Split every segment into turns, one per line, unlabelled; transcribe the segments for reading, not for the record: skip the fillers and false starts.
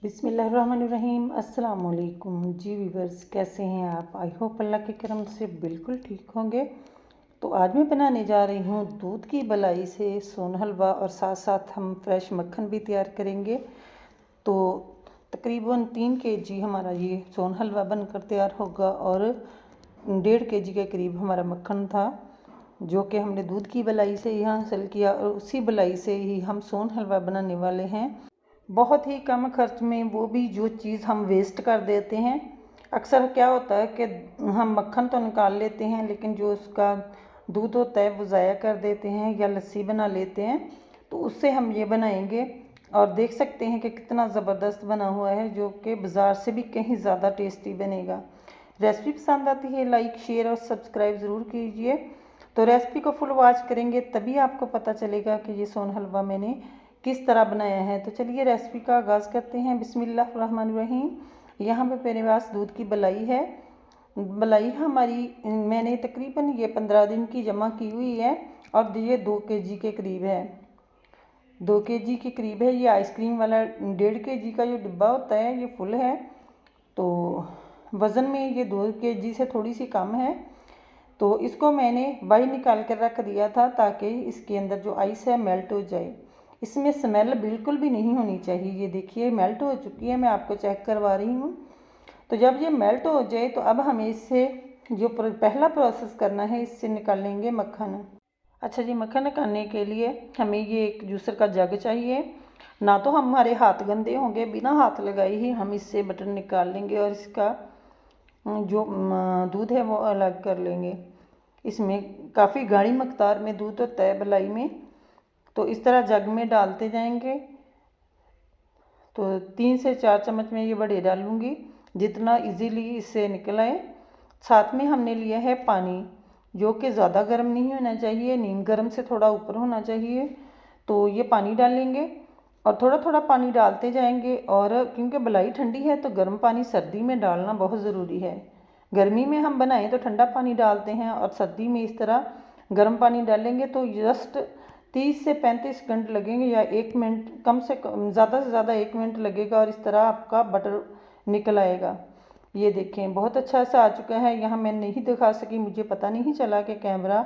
बिस्मिल्लाहिर्रहमानिर्रहीम। अस्सलाम वालेकुम जी वीवर्स, कैसे हैं आप? आई होप अल्लाह के करम से बिल्कुल ठीक होंगे। तो आज मैं बनाने जा रही हूँ दूध की मलाई से सोन हलवा और साथ साथ हम फ्रेश मक्खन भी तैयार करेंगे। तो तकरीबन 3 kg हमारा ये सोन हलवा बनकर तैयार होगा और 1.5 kg के करीब हमारा मक्खन था जो कि हमने दूध की मलाई से ही हासिल किया और उसी मलाई से ही हम सोन हलवा बनाने वाले हैं। बहुत ही कम खर्च में, वो भी जो चीज़ हम वेस्ट कर देते हैं। अक्सर क्या होता है कि हम मक्खन तो निकाल लेते हैं लेकिन जो उसका दूध होता है वो ज़ाया कर देते हैं या लस्सी बना लेते हैं। तो उससे हम ये बनाएंगे और देख सकते हैं कि कितना ज़बरदस्त बना हुआ है, जो कि बाज़ार से भी कहीं ज़्यादा टेस्टी बनेगा। रेसिपी पसंद आती है लाइक शेयर और सब्सक्राइब ज़रूर कीजिए। तो रेसिपी को फुल वॉच करेंगे तभी आपको पता चलेगा कि ये सोन हलवा मैंने किस तरह बनाया है। तो चलिए रेसिपी का आगाज़ करते हैं। बिस्मिल्लाहिर्रहमानिर्रहीम। यहाँ पे मेरे पास दूध की मलाई है। मलाई हमारी मैंने तकरीबन ये 15 दिन की जमा की हुई है और ये 2 kg के करीब है। 2 kg के करीब है। ये आइसक्रीम वाला 1.5 kg का जो डिब्बा होता है ये फुल है। तो वज़न में ये 2 kg से थोड़ी सी कम है। तो इसको मैंने बाहर निकाल कर रख दिया था ताकि इसके अंदर जो आइस है मेल्ट हो जाए। इसमें स्मेल बिल्कुल भी नहीं होनी चाहिए। ये देखिए मेल्ट हो चुकी है, मैं आपको चेक करवा रही हूँ। तो जब ये मेल्ट हो जाए तो अब हमें इससे जो पहला प्रोसेस करना है, इससे निकालेंगे मक्खन। अच्छा जी, मक्खन निकालने के लिए हमें ये एक जूसर का जग चाहिए। ना तो हमारे हाथ गंदे होंगे, बिना हाथ लगाए ही हम इससे बटर निकाल लेंगे और इसका जो दूध है वो अलग कर लेंगे। इसमें काफ़ी गाढ़ी मकदार में दूध होता है मलाई में। तो इस तरह जग में डालते जाएंगे। तो 3 से 4 चम्मच में ये बड़े डालूँगी जितना इजीली इससे निकल आए। साथ में हमने लिया है पानी, जो कि ज़्यादा गर्म नहीं होना चाहिए, नीम गर्म से थोड़ा ऊपर होना चाहिए। तो ये पानी डालेंगे और थोड़ा थोड़ा पानी डालते जाएंगे। और क्योंकि मलाई ठंडी है तो गर्म पानी सर्दी में डालना बहुत ज़रूरी है। गर्मी में हम बनाएं तो ठंडा पानी डालते हैं और सर्दी में इस तरह गर्म पानी डालेंगे। तो जस्ट 30 से 35 सेकंड लगेंगे या 1 मिनट, कम से कम ज़्यादा से ज़्यादा 1 मिनट लगेगा और इस तरह आपका बटर निकल आएगा। ये देखें बहुत अच्छा सा आ चुका है। यहाँ मैं नहीं दिखा सकी, मुझे पता नहीं चला कि कैमरा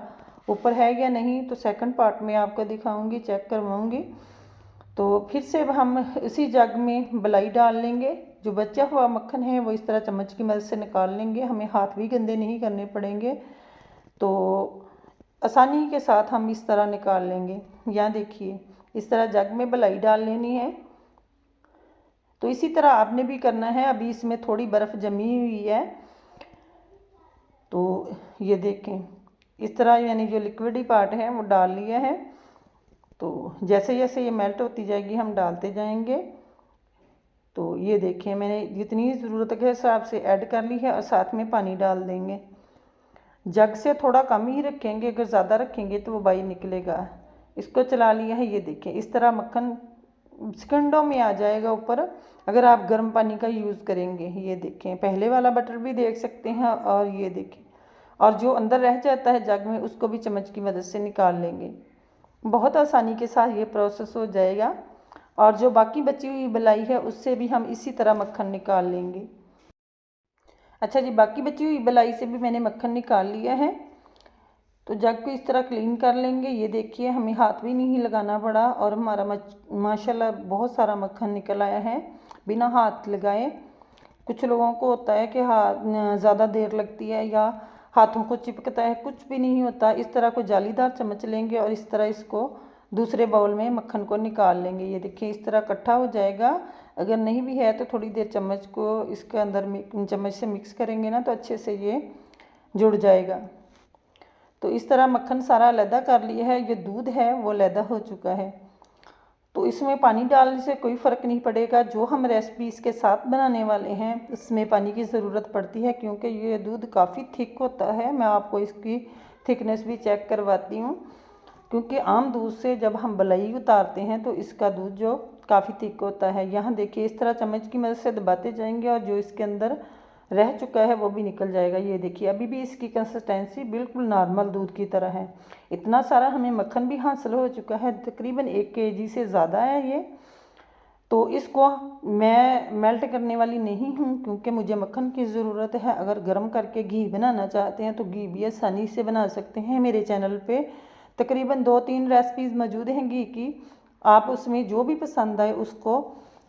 ऊपर है या नहीं। तो सेकंड पार्ट में आपको दिखाऊंगी, चेक करवाऊंगी। तो फिर से अब हम इसी जग में मलाई डाल लेंगे। जो बचा हुआ मक्खन है वो इस तरह चम्मच की मदद से निकाल लेंगे, हमें हाथ भी गंदे नहीं करने पड़ेंगे। तो आसानी के साथ हम इस तरह निकाल लेंगे। यहाँ देखिए इस तरह जग में मलाई डाल लेनी है। तो इसी तरह आपने भी करना है। अभी इसमें थोड़ी बर्फ़ जमी हुई है। तो ये देखें इस तरह मैंने जो लिक्विडी पार्ट है वो डाल लिया है। तो जैसे जैसे ये मेल्ट होती जाएगी हम डालते जाएंगे। तो ये देखिए मैंने जितनी ज़रूरत के हिसाब से ऐड कर ली है और साथ में पानी डाल देंगे। जग से थोड़ा कम ही रखेंगे, अगर ज़्यादा रखेंगे तो वो बाहर निकलेगा। इसको चला लिया है। ये देखें इस तरह मक्खन सेकंडों में आ जाएगा ऊपर, अगर आप गर्म पानी का यूज़ करेंगे। ये देखें पहले वाला बटर भी देख सकते हैं और ये देखें, और जो अंदर रह जाता है जग में उसको भी चम्मच की मदद से निकाल लेंगे। बहुत आसानी के साथ ये प्रोसेस हो जाएगा। और जो बाकी बची हुई मलाई है उससे भी हम इसी तरह मक्खन निकाल लेंगे। अच्छा जी, बाकी बची हुई मलाई से भी मैंने मक्खन निकाल लिया है। तो जग को इस तरह क्लीन कर लेंगे। ये देखिए हमें हाथ भी नहीं लगाना पड़ा और हमारा माशाल्लाह बहुत सारा मक्खन निकल आया है बिना हाथ लगाए। कुछ लोगों को होता है कि हाथ ज़्यादा देर लगती है या हाथों को चिपकता है, कुछ भी नहीं होता। इस तरह को जालीदार चम्मच लेंगे और इस तरह इसको दूसरे बाउल में मक्खन को निकाल लेंगे। ये देखिए इस तरह इकट्ठा हो जाएगा। अगर नहीं भी है तो थोड़ी देर चम्मच को इसके अंदर चम्मच से मिक्स करेंगे ना तो अच्छे से ये जुड़ जाएगा। तो इस तरह मक्खन सारा अलहदा कर लिया है। ये दूध है वो अलहदा हो चुका है। तो इसमें पानी डालने से कोई फ़र्क नहीं पड़ेगा। जो हम रेसिपी इसके साथ बनाने वाले हैं इसमें पानी की ज़रूरत पड़ती है क्योंकि ये दूध काफ़ी थिक होता है। मैं आपको इसकी थिकनेस भी चेक करवाती हूँ, क्योंकि आम दूध से जब हम मलाई उतारते हैं तो इसका दूध जो काफ़ी थिक होता है। यहाँ देखिए इस तरह चम्मच की मदद से दबाते जाएंगे और जो इसके अंदर रह चुका है वो भी निकल जाएगा। ये देखिए अभी भी इसकी कंसिस्टेंसी बिल्कुल नॉर्मल दूध की तरह है। इतना सारा हमें मक्खन भी हासिल हो चुका है, तकरीबन 1 kg से ज़्यादा है ये। तो इसको मैं मेल्ट करने वाली नहीं हूँ क्योंकि मुझे मक्खन की ज़रूरत है। अगर गर्म करके घी बनाना चाहते हैं तो घी भी आसानी से बना सकते हैं। मेरे चैनल पे तकरीबन 2-3 रेसिपीज़ मौजूद हैं घी की, आप उसमें जो भी पसंद आए उसको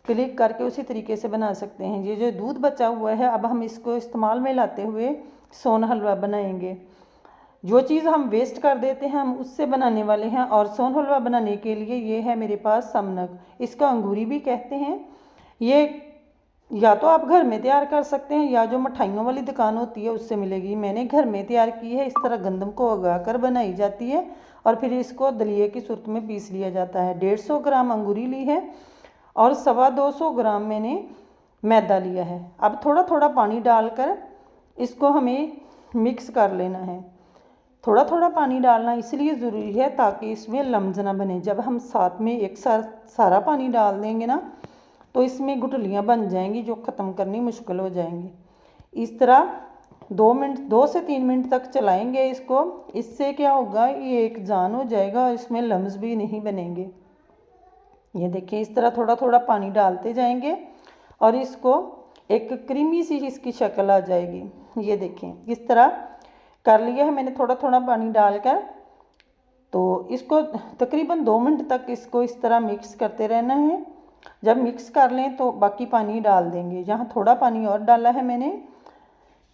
क्लिक करके उसी तरीके से बना सकते हैं। ये जो दूध बचा हुआ है अब हम इसको इस्तेमाल में लाते हुए सोन हलवा बनाएंगे। जो चीज़ हम वेस्ट कर देते हैं हम उससे बनाने वाले हैं। और सोन हलवा बनाने के लिए ये है मेरे पास समनक, इसका अंगूरी भी कहते हैं। ये या तो आप घर में तैयार कर सकते हैं या जो मिठाइयों वाली दुकान होती है उससे मिलेगी। मैंने घर में तैयार की है। इस तरह गंदम को उगाकर बनाई जाती है और फिर इसको दलिए की सूरत में पीस लिया जाता है। 150 ग्राम अंगूरी ली है और 225 ग्राम मैंने मैदा लिया है। अब थोड़ा थोड़ा पानी डालकर इसको हमें मिक्स कर लेना है। थोड़ा थोड़ा पानी डालना इसलिए ज़रूरी है ताकि इसमें लम्स ना बने। जब हम साथ में एक साथ सारा पानी डाल देंगे ना तो इसमें गुठलियाँ बन जाएंगी जो ख़त्म करनी मुश्किल हो जाएंगी। इस तरह 2 से 3 मिनट तक चलाएंगे इसको। इससे क्या होगा, ये एक जान हो जाएगा और इसमें लम्स भी नहीं बनेंगे। ये देखिए इस तरह थोड़ा थोड़ा पानी डालते जाएंगे और इसको एक क्रीमी सी इसकी शक्ल आ जाएगी। ये देखें इस तरह कर लिया है मैंने थोड़ा थोड़ा पानी डालकर। तो इसको तकरीबन 2 मिनट तक इसको इस तरह मिक्स करते रहना है। जब मिक्स कर लें तो बाकी पानी डाल देंगे। यहाँ थोड़ा पानी और डाला है मैंने।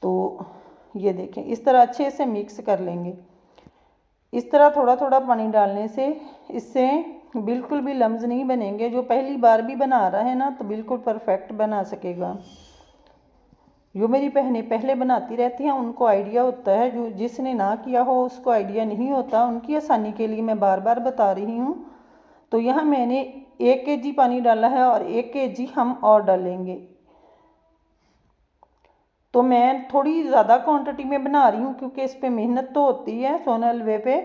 तो ये देखें इस तरह अच्छे से मिक्स कर लेंगे। इस तरह थोड़ा थोड़ा पानी डालने से इससे बिल्कुल भी लम्स नहीं बनेंगे। जो पहली बार भी बना रहा है ना तो बिल्कुल परफेक्ट बना सकेगा। जो मेरी बहनें पहले बनाती रहती हैं उनको आइडिया होता है, जो जिसने ना किया हो उसको आइडिया नहीं होता। उनकी आसानी के लिए मैं बार बार बता रही हूँ। तो यहाँ मैंने 1 kg पानी डाला है और 1 kg हम और डालेंगे। तो मैं थोड़ी ज़्यादा क्वांटिटी में बना रही हूँ क्योंकि इस पर मेहनत तो होती है सोन हलवे पे।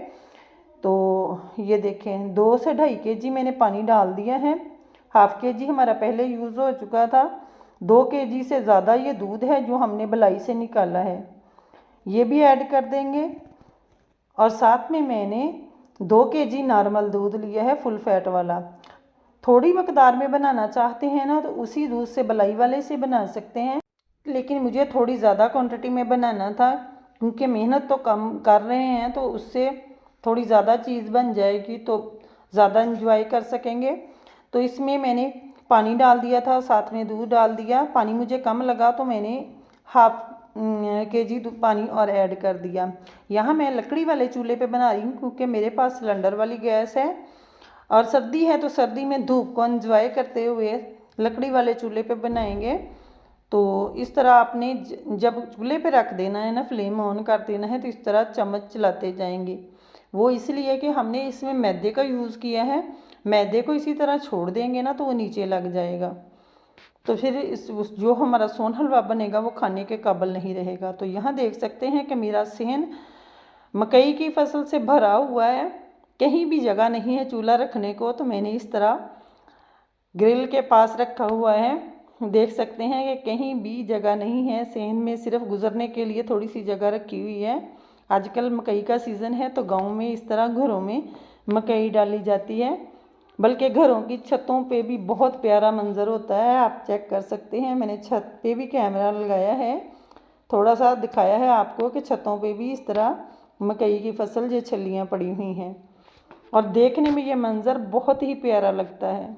तो ये देखें 2 से 2.5 kg मैंने पानी डाल दिया है। 1/2 kg हमारा पहले यूज़ हो चुका था। 2 kg से ज़्यादा ये दूध है जो हमने बलाई से निकाला है, ये भी ऐड कर देंगे। और साथ में मैंने 2 kg नॉर्मल दूध लिया है फुल फैट वाला। थोड़ी मकदार में बनाना चाहते हैं ना तो उसी दूध से बलाई वाले से बना सकते हैं, लेकिन मुझे थोड़ी ज़्यादा क्वांटिटी में बनाना था क्योंकि मेहनत तो कम कर रहे हैं तो उससे थोड़ी ज़्यादा चीज़ बन जाएगी तो ज़्यादा इंजॉय कर सकेंगे। तो इसमें मैंने पानी डाल दिया था, साथ में दूध डाल दिया। पानी मुझे कम लगा तो मैंने 1/2 kg पानी और ऐड कर दिया। यहाँ मैं लकड़ी वाले चूल्हे पे बना रही हूँ क्योंकि मेरे पास सिलेंडर वाली गैस है और सर्दी है तो सर्दी में धूप को एंजॉय करते हुए लकड़ी वाले चूल्हे पे बनाएंगे। तो इस तरह आपने जब चूल्हे पे रख देना है ना, फ्लेम ऑन कर देना है, तो इस तरह चम्मच चलाते जाएंगे। वो इसलिए कि हमने इसमें मैदे का यूज़ किया है। मैदे को इसी तरह छोड़ देंगे ना तो वो नीचे लग जाएगा, तो फिर जो हमारा सोन हलवा बनेगा वो खाने के काबिल नहीं रहेगा। तो यहाँ देख सकते हैं कि मेरा सहन मकई की फसल से भरा हुआ है, कहीं भी जगह नहीं है चूल्हा रखने को। तो मैंने इस तरह ग्रिल के पास रखा हुआ है। देख सकते हैं कि कहीं भी जगह नहीं है सहन में, सिर्फ गुजरने के लिए थोड़ी सी जगह रखी हुई है। आजकल मकई का सीज़न है तो गांव में इस तरह घरों में मकई डाली जाती है, बल्कि घरों की छतों पे भी बहुत प्यारा मंजर होता है। आप चेक कर सकते हैं, मैंने छत पे भी कैमरा लगाया है, थोड़ा सा दिखाया है आपको कि छतों पे भी इस तरह मकई की फसल जो छलियाँ पड़ी हुई हैं और देखने में ये मंज़र बहुत ही प्यारा लगता है।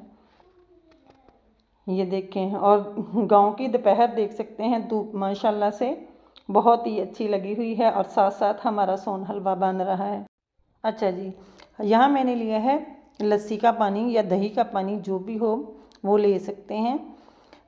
ये देखें, और गांव की दोपहर देख सकते हैं, धूप माशाल्लाह से बहुत ही अच्छी लगी हुई है और साथ साथ हमारा सोन हलवा बन रहा है। अच्छा जी, यहाँ मैंने लिया है लस्सी का पानी या दही का पानी, जो भी हो वो ले सकते हैं।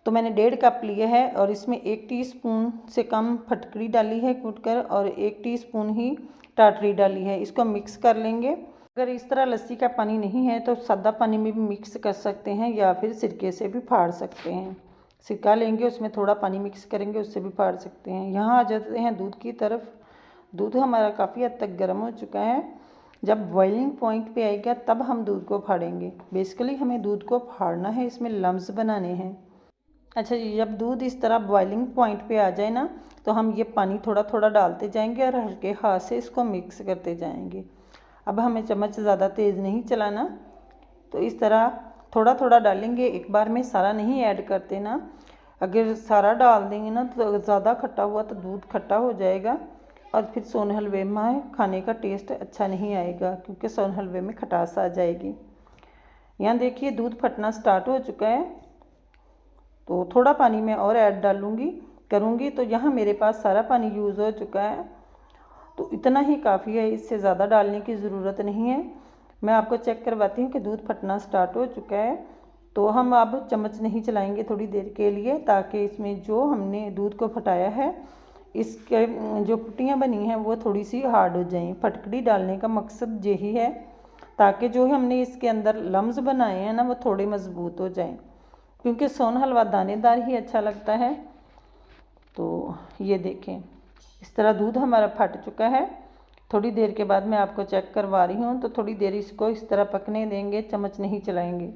तो मैंने 1.5 कप लिया है और इसमें 1 टीस्पून से कम फटकरी डाली है कूटकर और 1 टीस्पून ही टाटरी डाली है। इसको मिक्स कर लेंगे। अगर इस तरह लस्सी का पानी नहीं है तो सादा पानी में भी मिक्स कर सकते हैं या फिर सिरके से भी फाड़ सकते हैं। सिरका लेंगे उसमें थोड़ा पानी मिक्स करेंगे, उससे भी फाड़ सकते हैं। यहाँ आ जाते हैं दूध की तरफ। दूध हमारा काफ़ी हद तक गर्म हो चुका है। जब बॉइलिंग पॉइंट पे आएगा तब हम दूध को फाड़ेंगे। बेसिकली हमें दूध को फाड़ना है, इसमें लम्स बनाने हैं। अच्छा जी, जब दूध इस तरह बॉइलिंग पॉइंट पे आ जाए ना तो हम ये पानी थोड़ा थोड़ा डालते जाएंगे और हल्के हाथ से इसको मिक्स करते जाएंगे। अब हमें चम्मच ज़्यादा तेज़ नहीं चलाना, तो इस तरह थोड़ा थोड़ा डालेंगे, एक बार में सारा नहीं ऐड करते ना। अगर सारा डाल देंगे ना तो ज़्यादा खट्टा हुआ तो दूध खट्टा हो जाएगा और फिर सोन हलवे में खाने का टेस्ट अच्छा नहीं आएगा, क्योंकि सोन हलवे में खटास आ जाएगी। यहाँ देखिए दूध फटना स्टार्ट हो चुका है, तो थोड़ा पानी मैं और ऐड करूँगी। तो यहाँ मेरे पास सारा पानी यूज़ हो चुका है, तो इतना ही काफ़ी है, इससे ज़्यादा डालने की ज़रूरत नहीं है। मैं आपको चेक करवाती हूँ कि दूध फटना स्टार्ट हो चुका है। तो हम अब चम्मच नहीं चलाएंगे थोड़ी देर के लिए, ताकि इसमें जो हमने दूध को फटाया है इसके जो पुट्टियाँ बनी हैं वो थोड़ी सी हार्ड हो जाएं। फटकड़ी डालने का मकसद यही है, ताकि जो हमने इसके अंदर लम्स बनाए हैं ना वो थोड़े मज़बूत हो जाएं, क्योंकि सोन हलवा दानेदार ही अच्छा लगता है। तो ये देखें, इस तरह दूध हमारा फट चुका है। थोड़ी देर के बाद मैं आपको चेक करवा रही हूँ, तो थोड़ी देर इसको इस तरह पकने देंगे, चम्मच नहीं चलाएंगे।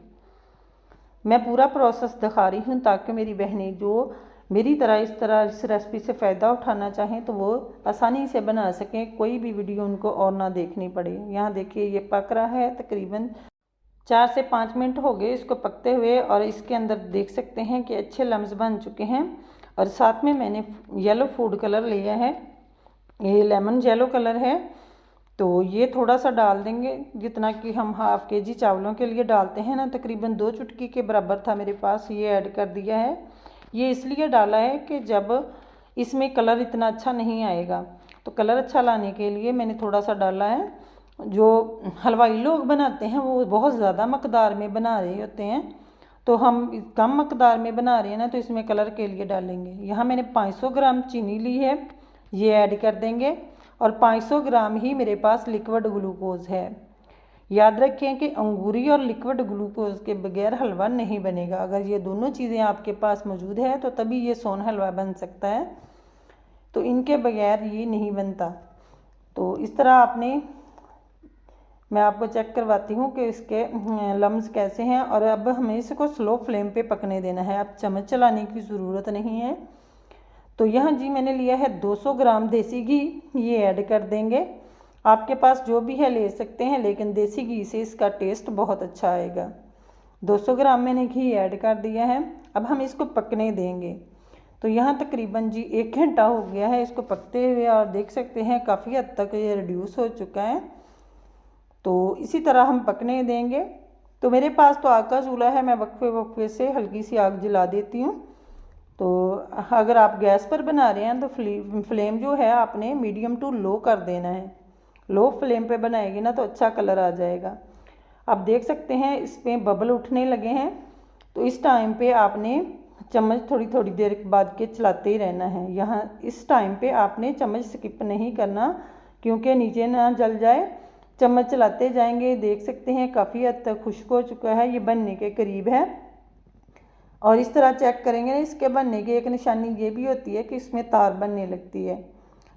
मैं पूरा प्रोसेस दिखा रही हूँ ताकि मेरी बहनें जो मेरी तरह इस रेसिपी से फ़ायदा उठाना चाहें तो वो आसानी से बना सकें, कोई भी वीडियो उनको और ना देखनी पड़े। यहाँ देखिए ये पक रहा है, तकरीबन 4 से 5 मिनट हो गए इसको पकते हुए, और इसके अंदर देख सकते हैं कि अच्छे लम्स बन चुके हैं। और साथ में मैंने येलो फूड कलर लिया है, ये लेमन येलो कलर है, तो ये थोड़ा सा डाल देंगे, जितना कि हम हाफ़ केजी चावलों के लिए डालते हैं ना, तकरीबन 2 चुटकी के बराबर था मेरे पास, ये ऐड कर दिया है। ये इसलिए डाला है कि जब इसमें कलर इतना अच्छा नहीं आएगा, तो कलर अच्छा लाने के लिए मैंने थोड़ा सा डाला है। जो हलवाई लोग बनाते हैं वो बहुत ज़्यादा मकदार में बना रहे होते हैं, तो हम कम मकदार में बना रहे हैं ना, तो इसमें कलर के लिए डालेंगे। यहाँ मैंने 500 ग्राम चीनी ली है, ये ऐड कर देंगे, और 500 ग्राम ही मेरे पास लिक्विड ग्लूकोज़ है। याद रखें कि अंगूरी और लिक्विड ग्लूकोज़ के बगैर हलवा नहीं बनेगा। अगर ये दोनों चीज़ें आपके पास मौजूद है तो तभी ये सोन हलवा बन सकता है, तो इनके बगैर ये नहीं बनता। तो इस तरह मैं आपको चेक करवाती हूँ कि इसके लम्स कैसे हैं। और अब हमें इसको स्लो फ्लेम पे पकने देना है, अब चम्मच चलाने की ज़रूरत नहीं है। तो यहाँ जी मैंने लिया है 200 ग्राम देसी घी, ये ऐड कर देंगे। आपके पास जो भी है ले सकते हैं, लेकिन देसी घी से इसका टेस्ट बहुत अच्छा आएगा। 200 ग्राम मैंने घी ऐड कर दिया है। अब हम इसको पकने देंगे। तो यहाँ तकरीबन जी 1 घंटा हो गया है इसको पकते हुए, और देख सकते हैं काफ़ी हद तक ये रिड्यूस हो चुका है। तो इसी तरह हम पकने देंगे। तो मेरे पास तो आग का चूल्हा है, मैं वक्फे वक्फे से हल्की सी आग जला देती हूँ। तो अगर आप गैस पर बना रहे हैं तो फ्लेम जो है आपने मीडियम टू लो कर देना है। लो फ्लेम पे बनाएगी ना तो अच्छा कलर आ जाएगा। आप देख सकते हैं इसमें बबल उठने लगे हैं, तो इस टाइम पे आपने चम्मच थोड़ी थोड़ी देर बाद के चलाते ही रहना है। यहाँ इस टाइम पे आपने चम्मच स्किप नहीं करना, क्योंकि नीचे ना जल जाए। चम्मच चलाते जाएंगे। देख सकते हैं काफ़ी हद तक खुश्क हो चुका है, ये बनने के करीब है। और इस तरह चेक करेंगे ना, इसके बनने की एक निशानी ये भी होती है कि इसमें तार बनने लगती है।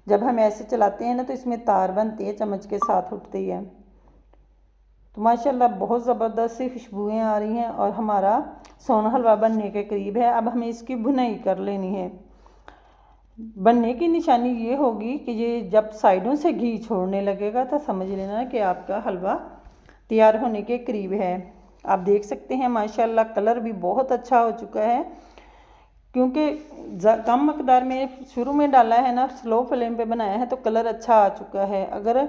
जब हम ऐसे चलाते हैं ना तो इसमें तार बनती है, चम्मच के साथ उठती है। तो माशाल्लाह बहुत ज़बरदस्त सी खुशबुएँ आ रही हैं और हमारा सोन हलवा बनने के करीब है। अब हमें इसकी भुनाई कर लेनी है। बनने की निशानी ये होगी कि ये जब साइडों से घी छोड़ने लगेगा तो समझ लेना कि आपका हलवा तैयार होने के करीब है। आप देख सकते हैं माशाल्लाह कलर भी बहुत अच्छा हो चुका है, क्योंकि कम मकदार में शुरू में डाला है ना, स्लो फ्लेम पे बनाया है, तो कलर अच्छा आ चुका है। अगर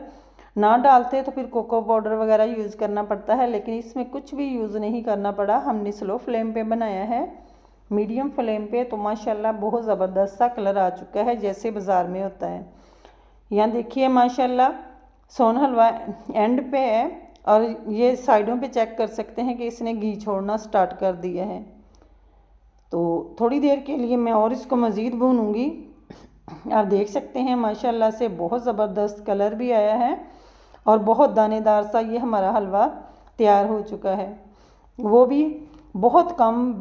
ना डालते तो फिर कोको पाउडर वगैरह यूज़ करना पड़ता है, लेकिन इसमें कुछ भी यूज़ नहीं करना पड़ा। हमने स्लो फ्लेम पे बनाया है, मीडियम फ्लेम पे, तो माशाल्लाह बहुत ज़बरदस्त सा कलर आ चुका है जैसे बाज़ार में होता है। यहाँ देखिए माशाल्लाह सोन हलवा एंड पे है, और ये साइडों पे चेक कर सकते हैं कि इसने घी छोड़ना स्टार्ट कर दिया है। तो थोड़ी देर के लिए मैं और इसको मज़ीद भूनूंगी। आप देख सकते हैं माशाल्लाह से बहुत ज़बरदस्त कलर भी आया है और बहुत दानेदार सा ये हमारा हलवा तैयार हो चुका है, वो भी बहुत कम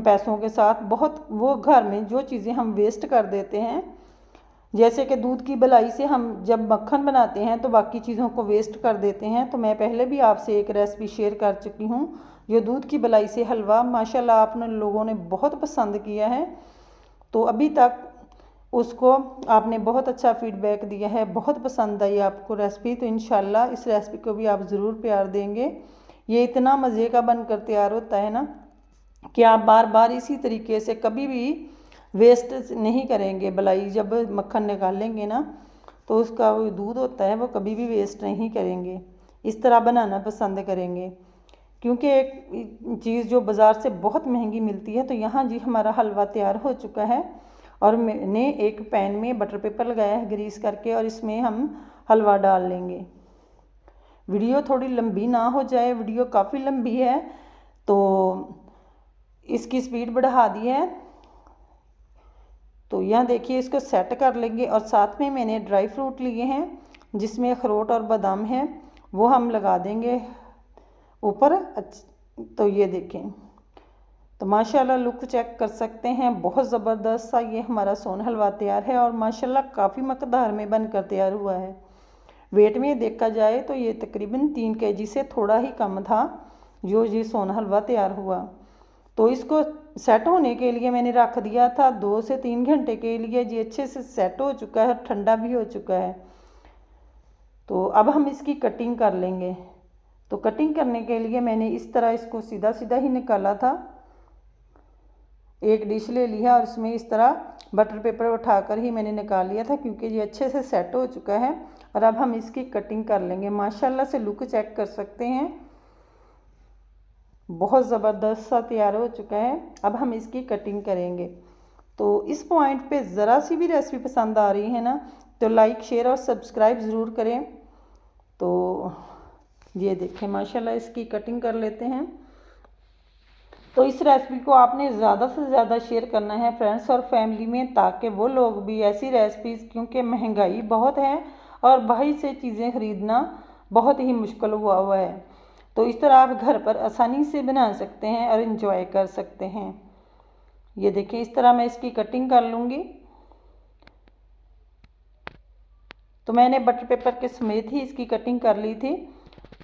पैसों के साथ। बहुत वो घर में जो चीज़ें हम वेस्ट कर देते हैं, जैसे कि दूध की बलाई से हम जब मक्खन बनाते हैं तो बाकी चीज़ों को वेस्ट कर देते हैं। तो मैं पहले भी आपसे एक रेसिपी शेयर कर चुकी हूँ, ये दूध की बलाई से हलवा माशाल्लाह आपने लोगों ने बहुत पसंद किया है। तो अभी तक उसको आपने बहुत अच्छा फीडबैक दिया है, बहुत पसंद आई आपको रेसिपी। तो इंशाल्लाह इस रेसिपी को भी आप ज़रूर प्यार देंगे। ये इतना मज़े का बनकर तैयार होता है ना कि आप बार बार इसी तरीके से कभी भी वेस्ट नहीं करेंगे। मलाई जब मक्खन निकालेंगे ना तो उसका वो दूध होता है वो कभी भी वेस्ट नहीं करेंगे, इस तरह बनाना पसंद करेंगे। क्योंकि एक चीज़ जो बाज़ार से बहुत महंगी मिलती है, तो यहाँ जी हमारा हलवा तैयार हो चुका है और मैंने एक पैन में बटर पेपर लगाया है ग्रीस करके और इसमें हम हलवा डाल लेंगे। वीडियो थोड़ी लंबी ना हो जाए, वीडियो काफ़ी लंबी है तो इसकी स्पीड बढ़ा दी है। तो यहाँ देखिए इसको सेट कर लेंगे और साथ में मैंने ड्राई फ्रूट लिए हैं जिसमें अखरोट और बादाम है, वो हम लगा देंगे ऊपर। तो ये देखें, तो माशाल्लाह लुक चेक कर सकते हैं, बहुत ज़बरदस्त सा ये हमारा सोन हलवा तैयार है और माशाल्लाह काफ़ी मकदार में बनकर तैयार हुआ है। वेट में देखा जाए तो ये तकरीबन 3 kg से थोड़ा ही कम था जो ये सोन हलवा तैयार हुआ। तो इसको सेट होने के लिए मैंने रख दिया था 2 से 3 घंटे के लिए। ये अच्छे से सेट हो चुका है, ठंडा भी हो चुका है। तो अब हम इसकी कटिंग कर लेंगे। तो कटिंग करने के लिए मैंने इस तरह इसको सीधा सीधा ही निकाला था। एक डिश ले लिया और इसमें इस तरह बटर पेपर उठाकर ही मैंने निकाल लिया था क्योंकि ये अच्छे से सेट हो चुका है। और अब हम इसकी कटिंग कर लेंगे। माशाल्लाह से लुक चेक कर सकते हैं, बहुत ज़बरदस्त सा तैयार हो चुका है। अब हम इसकी कटिंग करेंगे। तो इस पॉइंट पे ज़रा सी भी रेसिपी पसंद आ रही है ना तो लाइक शेयर और सब्सक्राइब ज़रूर करें। तो ये देखें माशाल्लाह इसकी कटिंग कर लेते हैं। तो इस रेसिपी को आपने ज़्यादा से ज़्यादा शेयर करना है फ्रेंड्स और फैमिली में, ताकि वो लोग भी ऐसी रेसिपीज़, क्योंकि महंगाई बहुत है और बाहर से चीज़ें ख़रीदना बहुत ही मुश्किल हुआ है, तो इस तरह आप घर पर आसानी से बना सकते हैं और इन्जॉय कर सकते हैं। ये देखिए इस तरह मैं इसकी कटिंग कर लूँगी। तो मैंने बटर पेपर के समेत ही इसकी कटिंग कर ली थी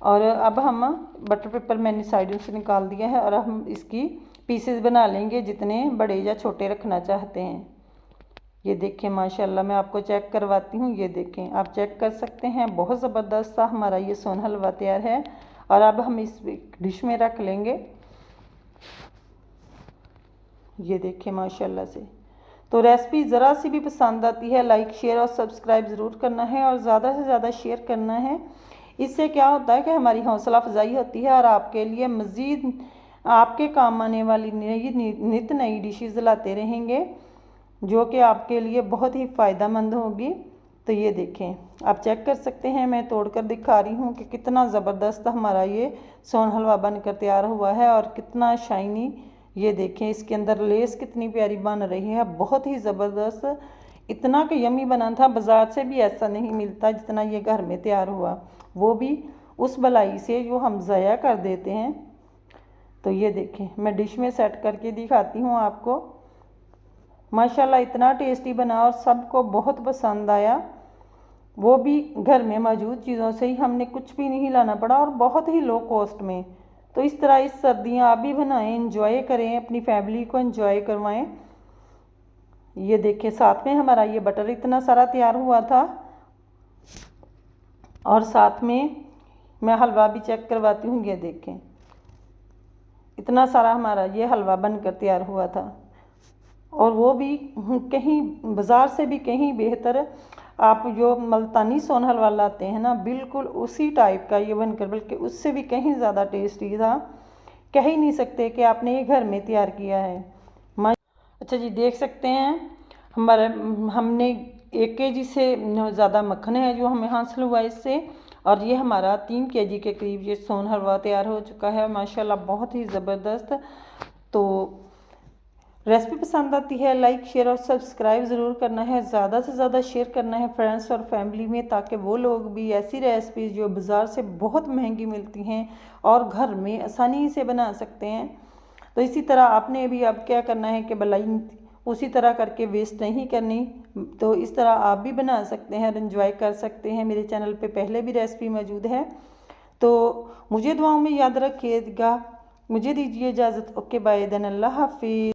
और अब हम बटर पेपर मैंने साइडों से निकाल दिया है और हम इसकी पीसेस बना लेंगे जितने बड़े या छोटे रखना चाहते हैं। ये देखें माशाल्लाह मैं आपको चेक करवाती हूँ। ये देखें, आप चेक कर सकते हैं, बहुत ज़बरदस्त सा हमारा ये सोन हलवा तैयार है। और अब हम इस डिश में रख लेंगे। ये देखें माशाल्लाह से। तो रेसिपी ज़रा सी भी पसंद आती है लाइक शेयर और सब्सक्राइब ज़रूर करना है और ज़्यादा से ज़्यादा शेयर करना है। इससे क्या होता है कि हमारी हौसला अफजाई होती है और आपके लिए मज़ीद आपके काम आने वाली नित नई डिशेज़ लाते रहेंगे जो कि आपके लिए बहुत ही फ़ायदेमंद होगी। तो ये देखें, आप चेक कर सकते हैं, मैं तोड़कर दिखा रही हूँ कि कितना ज़बरदस्त हमारा ये सोन हलवा बनकर तैयार हुआ है और कितना शाइनी। ये देखें इसके अंदर लेस कितनी प्यारी बन रही है, बहुत ही ज़बरदस्त, इतना कि यमी बना था। बाज़ार से भी ऐसा नहीं मिलता जितना ये घर में तैयार हुआ, वो भी उस भलाई से जो हम ज़ाया कर देते हैं। तो ये देखें मैं डिश में सेट करके दिखाती हूँ आपको। माशाल्लाह इतना टेस्टी बना और सबको बहुत पसंद आया, वो भी घर में मौजूद चीज़ों से ही, हमने कुछ भी नहीं लाना पड़ा और बहुत ही लो कॉस्ट में। तो इस तरह इस सर्दियाँ आप भी बनाएं, इंजॉय करें, अपनी फैमिली को इंजॉय करवाएं। ये देखें साथ में हमारा ये बटर इतना सारा तैयार हुआ था और साथ में मैं हलवा भी चेक करवाती हूँ। ये देखें इतना सारा हमारा ये हलवा बनकर तैयार हुआ था और वो भी कहीं बाज़ार से भी कहीं बेहतर। आप जो मुल्तानी सोन हलवा लाते हैं ना, बिल्कुल उसी टाइप का ये बनकर, बल्कि उससे भी कहीं ज़्यादा टेस्टी था। कह ही नहीं सकते कि आपने ये घर में तैयार किया है। अच्छा जी, देख सकते हैं हमने 1 kg से ज़्यादा मक्खन है जो हमें हासिल हुआ इससे, और ये हमारा 3 kg के करीब ये सोन हलवा तैयार हो चुका है माशाल्लाह, बहुत ही ज़बरदस्त। तो रेसिपी पसंद आती है लाइक शेयर और सब्सक्राइब ज़रूर करना है, ज़्यादा से ज़्यादा शेयर करना है फ्रेंड्स और फैमिली में, ताकि वो लोग भी ऐसी रेसिपीज़ जो बाज़ार से बहुत महंगी मिलती हैं और घर में आसानी से बना सकते हैं। तो इसी तरह आपने भी अब क्या करना है कि मलाई उसी तरह करके वेस्ट नहीं करनी। तो इस तरह आप भी बना सकते हैं और इन्जॉय कर सकते हैं। मेरे चैनल पे पहले भी रेसिपी मौजूद है। तो मुझे दुआओं में याद रखिएगा। मुझे दीजिए इजाज़त। ओके बाय देन, अल्लाह हाफिज़।